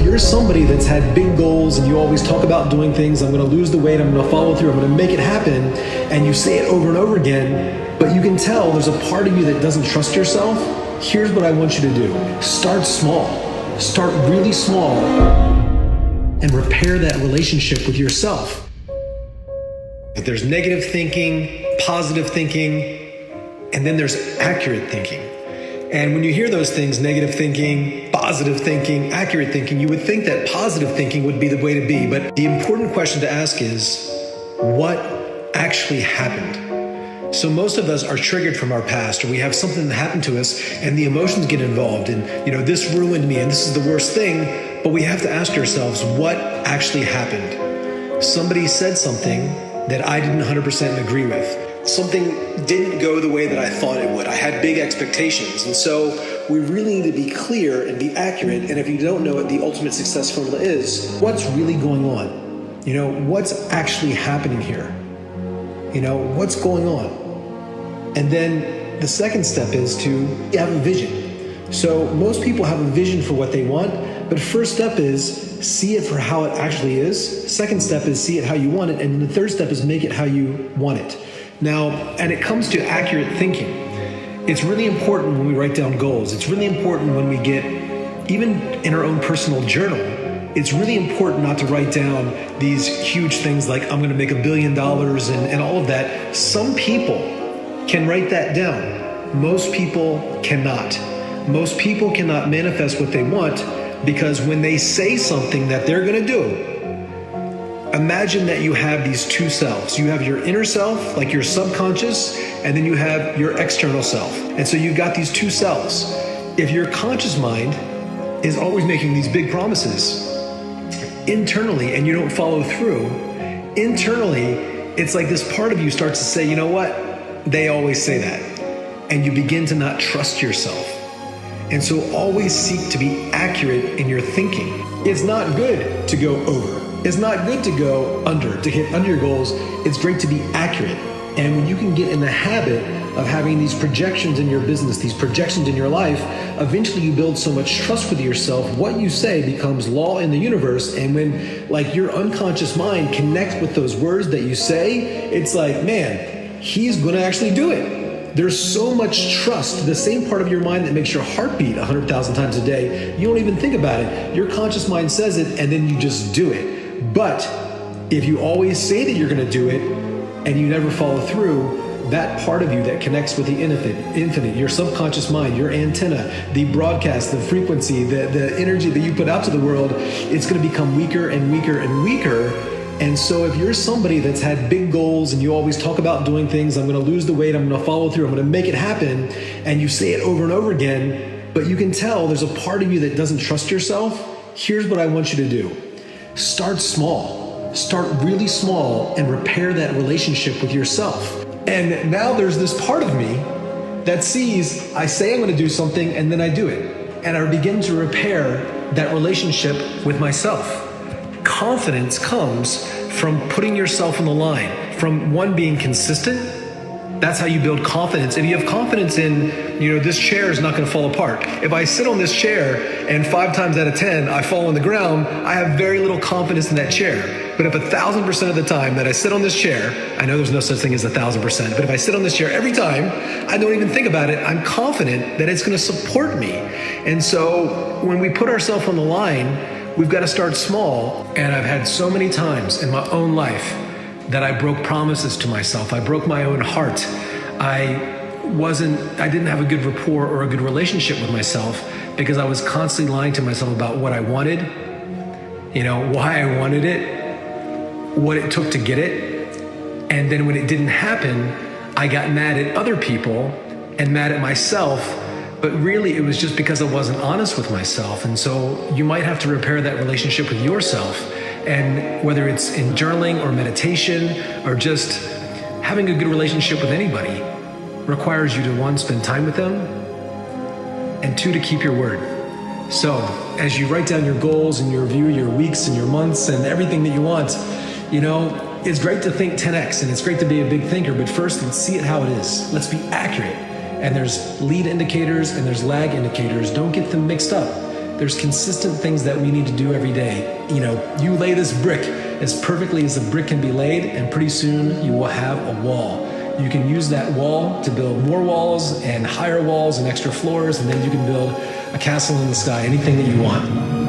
you're somebody that's had big goals and you always talk about doing things, I'm going to lose the weight, I'm going to follow through, I'm going to make it happen, and you say it over and over again, but you can tell there's a part of you that doesn't trust yourself, here's what I want you to do. Start small. Start really small and repair that relationship with yourself. There's negative thinking, positive thinking, and then there's accurate thinking. And when you hear those things, negative thinking, positive thinking, accurate thinking, you would think that positive thinking would be the way to be. But the important question to ask is, what actually happened? So most of us are triggered from our past, or we have something that happened to us and the emotions get involved and, this ruined me and this is the worst thing. But we have to ask ourselves, what actually happened? Somebody said something that I didn't 100% agree with. Something didn't go the way that I thought it would. I had big expectations. And so we really need to be clear and be accurate. And if you don't know what the ultimate success formula is, what's really going on? What's actually happening here? What's going on? And then the second step is to have a vision. So most people have a vision for what they want, but first step is see it for how it actually is. Second step is see it how you want it. And the third step is make it how you want it. Now, and it comes to accurate thinking. It's really important when we write down goals. It's really important when we get, even in our own personal journal, it's really important not to write down these huge things like I'm going to make $1 billion and all of that. Some people can write that down. Most people cannot. Most people cannot manifest what they want because when they say something that they're going to do, imagine that you have these two selves. You have your inner self, like your subconscious, and then you have your external self. And so you've got these two selves. If your conscious mind is always making these big promises internally and you don't follow through, internally, it's like this part of you starts to say, you know what? They always say that. And you begin to not trust yourself. And so always seek to be accurate in your thinking. It's not good to go over. It's not good to go under, to hit under your goals. It's great to be accurate. And when you can get in the habit of having these projections in your business, these projections in your life, eventually you build so much trust with yourself. What you say becomes law in the universe. And when your unconscious mind connects with those words that you say, it's like, man, he's going to actually do it. There's so much trust. The same part of your mind that makes your heart beat 100,000 times a day, you don't even think about it. Your conscious mind says it and then you just do it. But if you always say that you're going to do it and you never follow through, that part of you that connects with the infinite, your subconscious mind, your antenna, the broadcast, the frequency, the energy that you put out to the world, it's going to become weaker and weaker and weaker. And so if you're somebody that's had big goals and you always talk about doing things, I'm going to lose the weight, I'm going to follow through, I'm going to make it happen, and you say it over and over again, but you can tell there's a part of you that doesn't trust yourself, here's what I want you to do. Start small. Start really small and repair that relationship with yourself. And now there's this part of me that sees I say I'm going to do something and then I do it. And I begin to repair that relationship with myself. Confidence comes from putting yourself on the line, from one, being consistent. That's how you build confidence. If you have confidence in, this chair is not going to fall apart. If I sit on this chair and 5 times out of 10, I fall on the ground, I have very little confidence in that chair. But if 1,000% of the time that I sit on this chair, I know there's no such thing as 1,000%, but if I sit on this chair every time, I don't even think about it, I'm confident that it's going to support me. And so when we put ourselves on the line, we've got to start small. And I've had so many times in my own life that I broke promises to myself. I broke my own heart. I didn't have a good rapport or a good relationship with myself because I was constantly lying to myself about what I wanted, why I wanted it, what it took to get it. And then when it didn't happen, I got mad at other people and mad at myself, but really it was just because I wasn't honest with myself. And so you might have to repair that relationship with yourself. And whether it's in journaling or meditation or just having a good relationship with anybody requires you to, 1, spend time with them, and 2, to keep your word. So as you write down your goals and you review your weeks and your months and everything that you want, it's great to think 10x and it's great to be a big thinker, but first let's see it how it is. Let's be accurate. And there's lead indicators and there's lag indicators. Don't get them mixed up. There's consistent things that we need to do every day. You know, you lay this brick as perfectly as a brick can be laid, and pretty soon you will have a wall. You can use that wall to build more walls and higher walls and extra floors, and then you can build a castle in the sky, anything that you want.